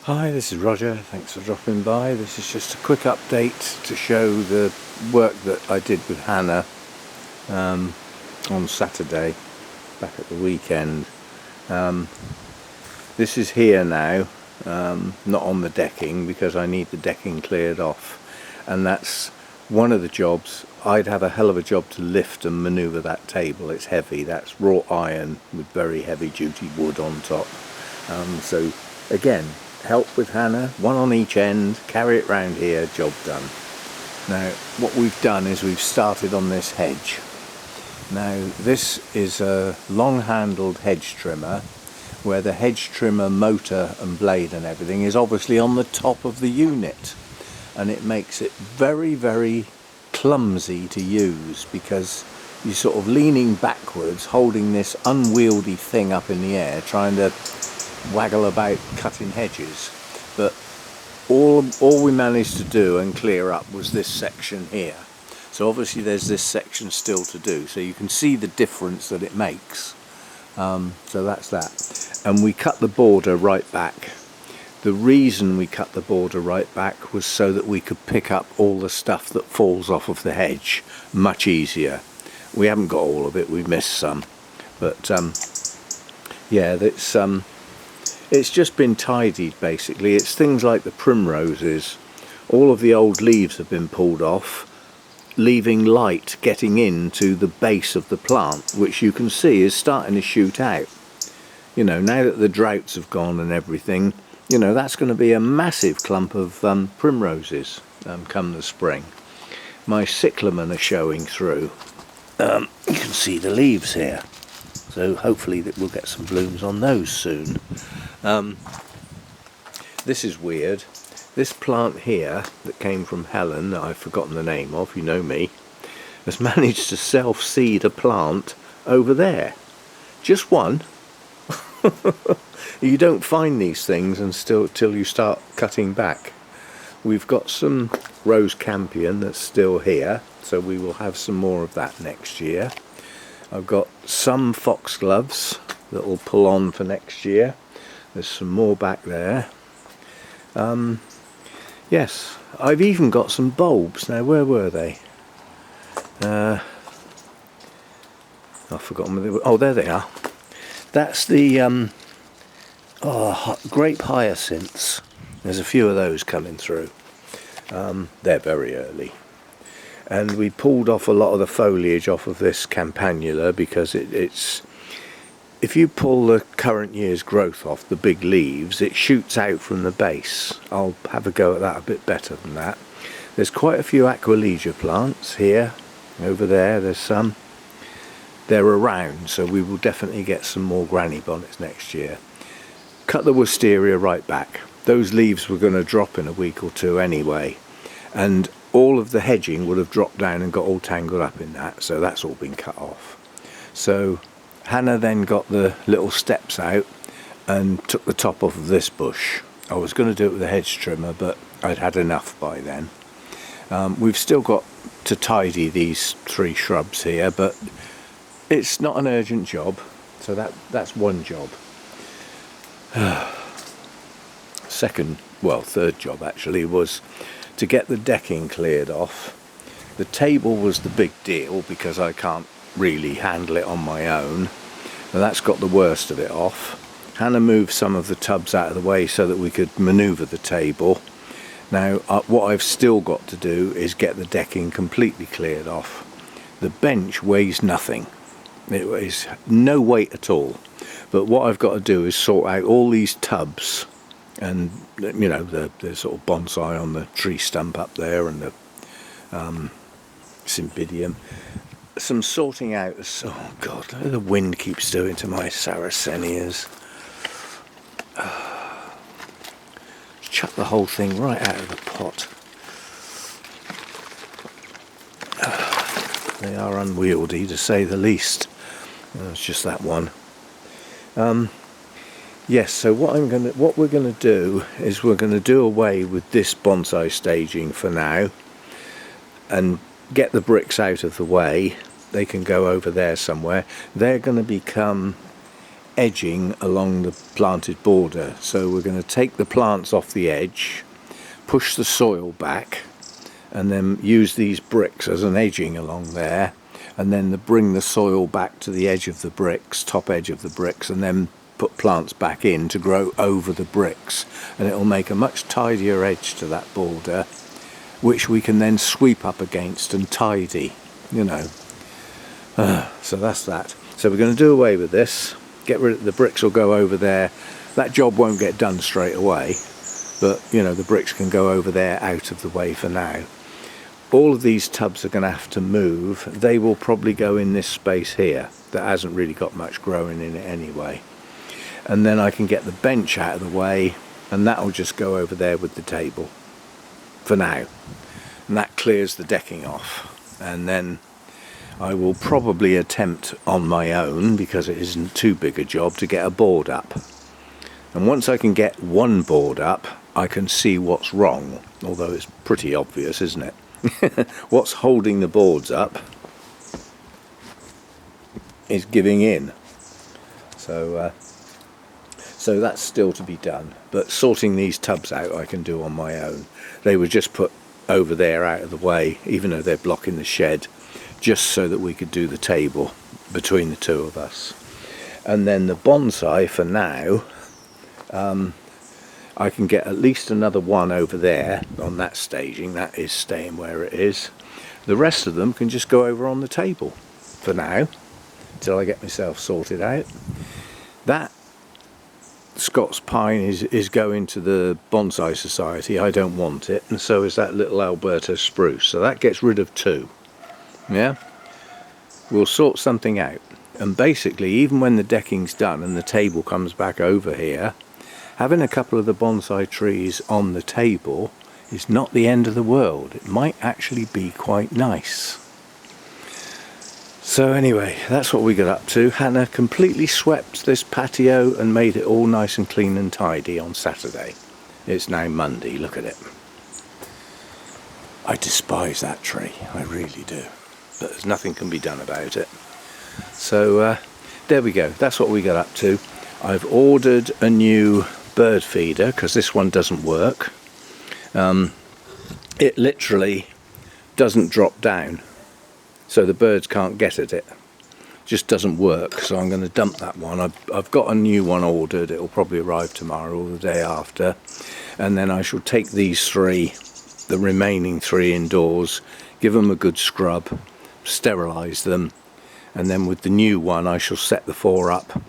Hi, this is Roger. Thanks for dropping by. This is just a quick update to show the work that I did with Hannah on Saturday, back at the weekend. This is here now, not on the decking because I need the decking cleared off, and that's one of the jobs. I'd have a hell of a job to lift and manoeuvre that table. It's heavy. That's wrought iron with very heavy duty wood on top. So again, help with Hannah, one on each end, carry it round here, job done. Now what we've done is we've started on this hedge. Now this is a long handled hedge trimmer where the hedge trimmer motor and blade and everything is obviously on the top of the unit, and it makes it very clumsy to use because you're sort of leaning backwards holding this unwieldy thing up in the air trying to waggle about cutting hedges. But all we managed to do and clear up was this section here. So obviously there's this section still to do, so you can see the difference that it makes. So that's that. And we cut the border right back. The reason we cut the border right back was so that we could pick up all the stuff that falls off of the hedge much easier. We haven't got all of it, we've missed some, but yeah, it's just been tidied basically. It's things like the primroses. All of the old leaves have been pulled off, leaving light getting into the base of the plant, which you can see is starting to shoot out. You know, now that the droughts have gone and everything, you know, that's going to be a massive clump of primroses come the spring. My cyclamen are showing through. You can see the leaves here, so hopefully that we'll get some blooms on those soon. This is weird. This plant here that came from Helen, that I've forgotten the name of, you know me, has managed to self-seed a plant over there. Just one. You don't find these things until you start cutting back. We've got some rose campion that's still here, so we will have some more of that next year. I've got some foxgloves that will pull on for next year. There's some more back there. Yes, I've even got some bulbs. Now, where were they? I've forgotten where they were. Oh, there they are. That's the grape hyacinths. There's a few of those coming through. They're very early. And we pulled off a lot of the foliage off of this campanula because it's if you pull the current year's growth off the big leaves, it shoots out from the base. I'll have a go at that a bit better than that. There's quite a few Aquilegia plants here, over there, there's some. They're around, so we will definitely get some more granny bonnets next year. Cut the wisteria right back. Those leaves were going to drop in a week or two anyway, and all of the hedging would have dropped down and got all tangled up in that, so that's all been cut off. So Hannah then got the little steps out and took the top off of this bush. I was going to do it with a hedge trimmer, but I'd had enough by then. We've still got to tidy these 3 shrubs here, but it's not an urgent job, so that's one job. Third job actually was to get the decking cleared off. The table was the big deal because I can't really handle it on my own. Now that's got the worst of it off. Hannah moved some of the tubs out of the way so that we could manoeuvre the table. Now what I've still got to do is get the decking completely cleared off. The bench weighs nothing. It weighs no weight at all. But what I've got to do is sort out all these tubs and, you know, the sort of bonsai on the tree stump up there and the cymbidium. Some sorting out. Oh God, the wind keeps doing to my sarracenias. Chuck the whole thing right out of the pot. They are unwieldy to say the least. It's just that one. Yes, so what we're gonna do is we're gonna do away with this bonsai staging for now and get the bricks out of the way. They can go over there somewhere. They're going to become edging along the planted border. So we're going to take the plants off the edge, push the soil back, and then use these bricks as an edging along there, and then bring the soil back to the edge of the bricks, top edge of the bricks, and then put plants back in to grow over the bricks, and it will make a much tidier edge to that border, which we can then sweep up against and tidy, you know. So that's that. So we're going to do away with this, get rid of the bricks, will go over there. That job won't get done straight away, but you know, the bricks can go over there out of the way for now. All of these tubs are going to have to move. They will probably go in this space here that hasn't really got much growing in it anyway. And then I can get the bench out of the way, and that will just go over there with the table for now. And that clears the decking off. And then I will probably attempt on my own, because it isn't too big a job, to get a board up. And once I can get one board up, I can see what's wrong, although it's pretty obvious, isn't it? What's holding the boards up is giving in. So that's still to be done, but sorting these tubs out I can do on my own. They were just put over there out of the way, even though they're blocking the shed, just so that we could do the table between the two of us. And then the bonsai, for now, I can get at least another one over there on that staging. That is staying where it is. The rest of them can just go over on the table for now, until I get myself sorted out. That Scots pine is going to the Bonsai Society. I don't want it, and so is that little Alberta spruce. So that gets rid of two. Yeah, we'll sort something out. And basically, even when the decking's done and the table comes back over here, having a couple of the bonsai trees on the table is not the end of the world. It might actually be quite nice. So anyway, that's what we got up to. Hannah completely swept this patio and made it all nice and clean and tidy on Saturday. It's now Monday, look at it. I despise that tree, I really do. But there's nothing can be done about it. So there we go, that's what we got up to. I've ordered a new bird feeder because this one doesn't work. It literally doesn't drop down, so the birds can't get at it. Just doesn't work, so I'm going to dump that one. I've got a new one ordered. It will probably arrive tomorrow or the day after, and then I shall take these three, the remaining three, indoors, give them a good scrub, sterilise them, and then with the new one I shall set the four up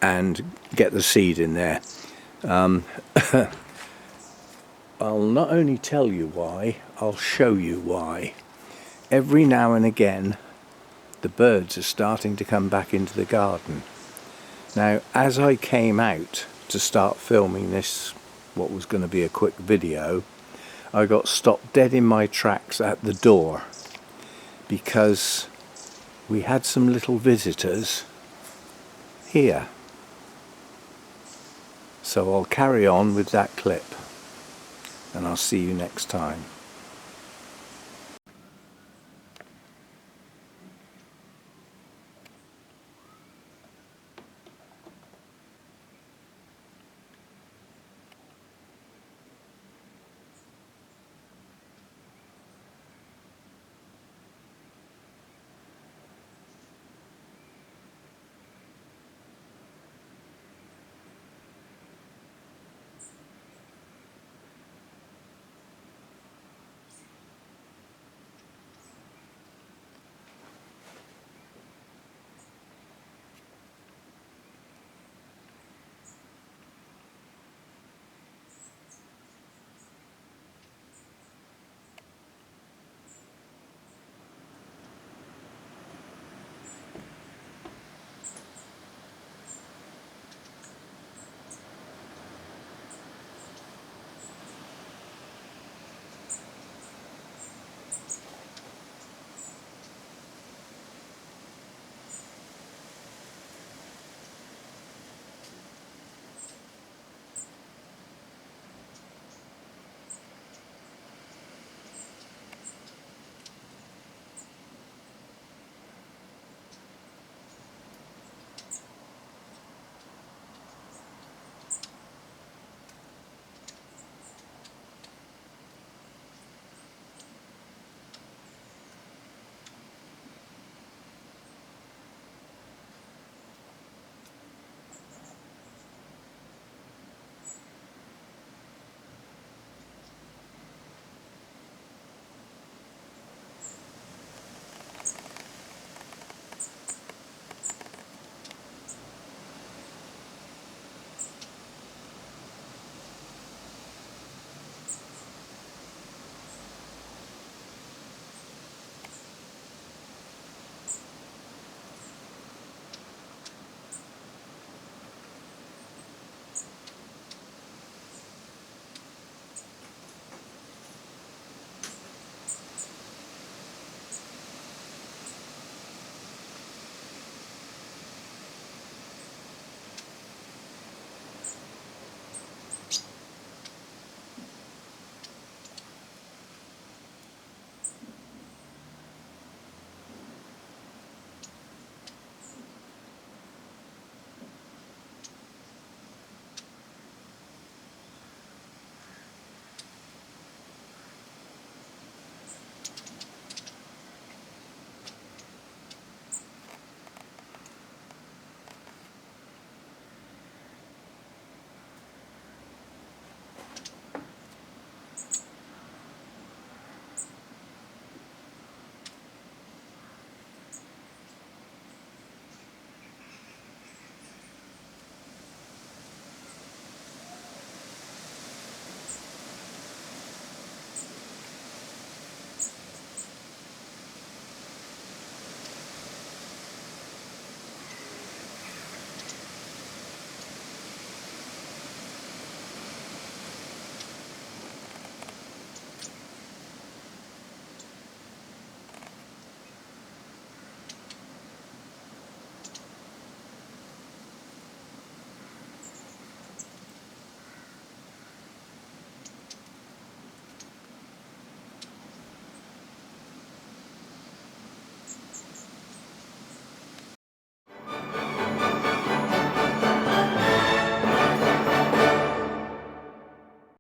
and get the seed in there. I'll not only tell you why, I'll show you why. Every now and again the birds are starting to come back into the garden. Now, as I came out to start filming this, what was going to be a quick video, I got stopped dead in my tracks at the door because we had some little visitors here. So I'll carry on with that clip, and I'll see you next time.